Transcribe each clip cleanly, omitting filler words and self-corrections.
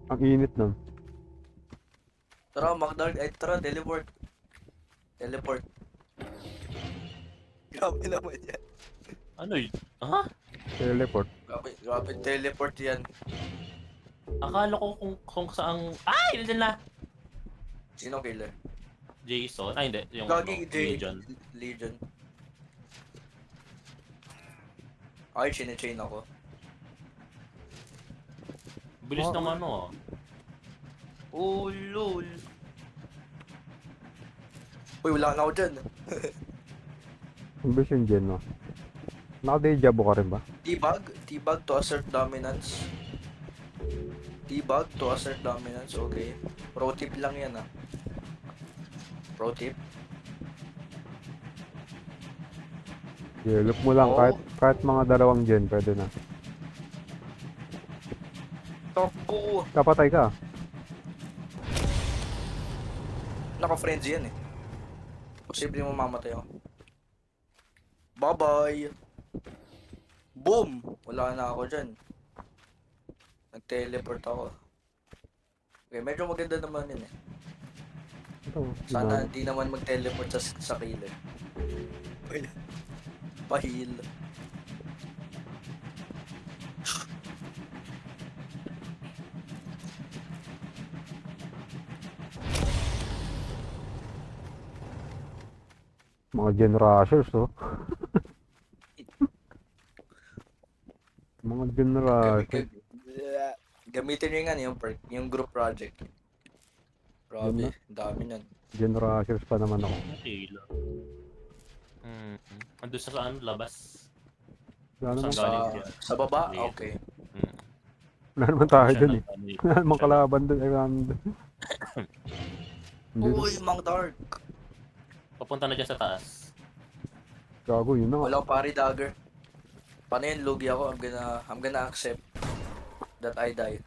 Ang init nun. Tara, Magdark. Ay, tara, teleport. Teleport. Grabe naman yan. Ano yun? Ha? Teleport. Grabe teleport yan. Akala ko kung saang... Ay! Nandiyan na! Sino killer? Jason? Ay, hindi. Yung Gagi, Legion. Legion. Ay, chine-chain ako. Bilis Oh. ng ano. Oh, lol. Uy, wala na ako dyan. Ang bilis yung gen, no? Naka-deja ka rin ba? T-bag? T-bag to assert dominance. T-bag to assert dominance. Okay. Pro tip lang yan, ah. Pro tip. Look mo lang. Oo. Kahit mga dalawang gen, pwede na. Takbo. Kapatay ka. Naka-frenzy yan eh. Posible mo mamatay ako. Bye-bye. Boom! Wala na ako dyan. Nag-teleport ako. Okay, medyo maganda naman yun eh. Ito. Sana hindi naman mag-teleport sa killer. Pahil. Mga gen rushers, oh. Mga gen rushers. Gamitin nyo yung ano, yung perk, yung group project. Grabe, dami nan. Gen rushers pa naman ako. Hilo. Ando sa saan? Labas. Wala naman, Saan galing siya? Sa baba? Liit. Okay. wala naman tayo Siya dun eh. nag- Wala namang kalaban dun. Ay, wala naman dun. Hindi Uy, Mang Dark. Papunta na dyan sa taas. gago, yun na nga. Walang pari dagger. Paano yun? Lugi ako. I'm gonna accept that I die.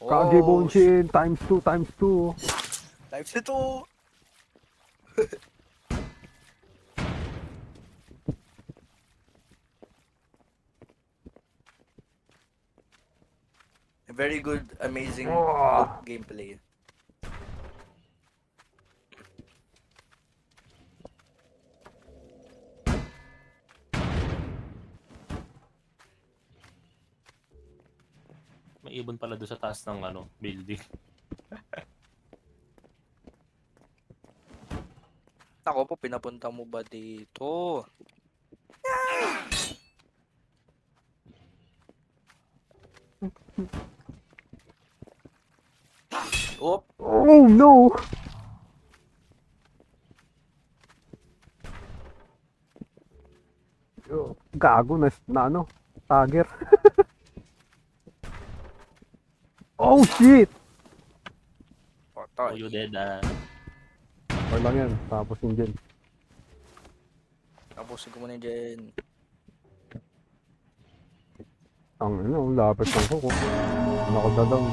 Kage Bonshin, times 2, times 2. Times ito! Very good, amazing gameplay. May ibon pala doon sa taas ng ano, building. Ako po, pinapunta mo ba dito? Oop! Oh no! Gago na ano, tagger. Oh shit! Oh, Patay. you dead Or lang yan, tapos yung gen. Tapusin ko muna dyan. Ang ano, lapit ng ko. Nakadadang.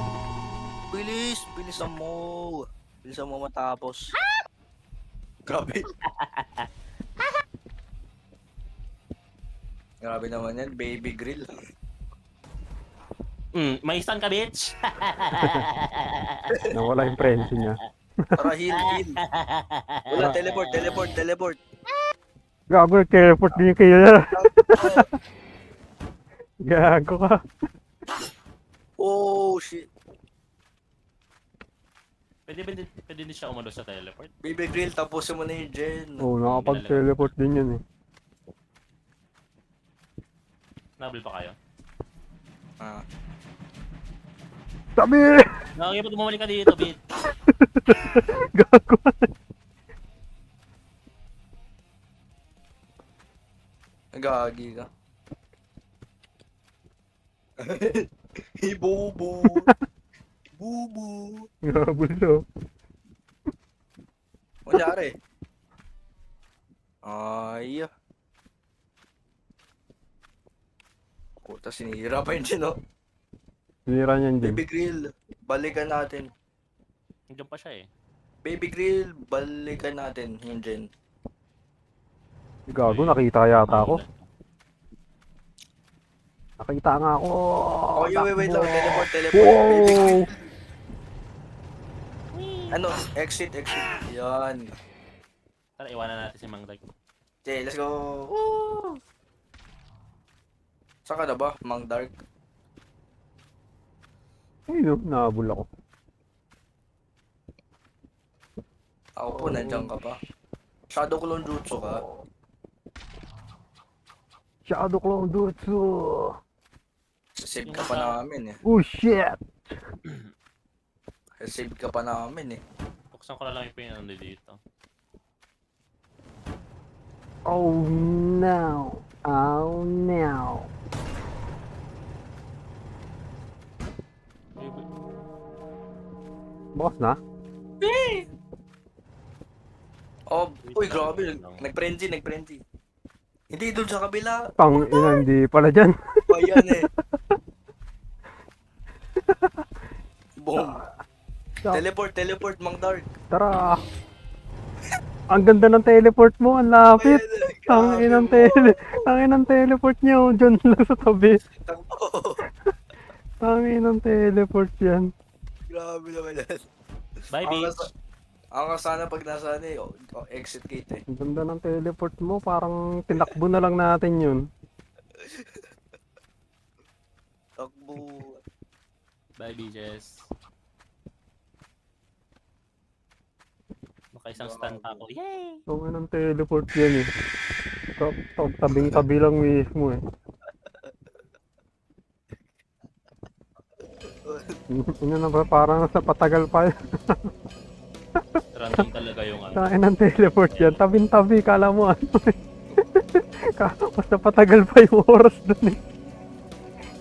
Bilis! Bilisan mo! Bilisan mo matapos. Grabe. Grabe naman yan, baby grill. may stun ka, bitch! Nawala yung frenzy niya. Tara, heal. Wala, teleport. Gago, teleport din yung killer. Gago ka. Oh, shit. Pwede din siya umano sa teleport. Baby grill, tapusin mo na yun dyan. Oo, nakapag-teleport din yun eh. Nabil pa kayo? Ah. Sabi! Nakakipag bumalik ka dito, bitch. Gago. Gagi ka. Ibubu. Bubu. Gabulo. Kunyari. Ay. Puta, sinira pa yun dyan, oh. Sinira niyan din. Baby grill, balikan natin. Nandiyan pa siya eh. Baby grill, balikan natin yun dyan. Gago, nakita yata ako. Nakita nga ako. Oh, wait lang. Takbo. Teleport. Wow! Ano? Exit. Yan. Tara, iwanan natin si Mang Dark. Okay, let's go. Woo! Saan ka na ba, Mang Dark? Ayun, nahabol ako. Ako po, nandiyan ka pa. Shadow Clone Jutsu ka. Shadow Clone Jutsu! Save ka pa namin eh. Oh shit! Save ka pa namin eh. Buksan ko na lang yung pinano dito. Oh no! Oh no! Boss na? Oh, uy, grabe. Nag-frenzy. Hindi, doon sa kabila. Pang ina, hindi pala dyan. Pa yan eh. Boom. Teleport, Mang Dark. Tara! Ang ganda ng teleport mo, ang lapit! Ang inang teleport niya, oh, dyan lang sa tabi. Ang inang teleport yan. Grabe naman yan. Bye, bitch! Ang sana pag nasa ano eh, exit gate eh. Ang ganda ng teleport mo, parang tinakbo na lang natin yun. Takbo. Bye, bitches! Makaisang stand pa ako. Yay! Ang inang teleport yan eh. Tabing-tabi lang mismo eh. Ano na ba, parang nasa patagal pa yun. Random talaga yung ano. Kain ng teleport yan, tabing-tabi, kala mo ano eh. Basta patagal pa yung oras dun eh.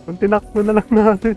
Kung tinakbo na lang natin.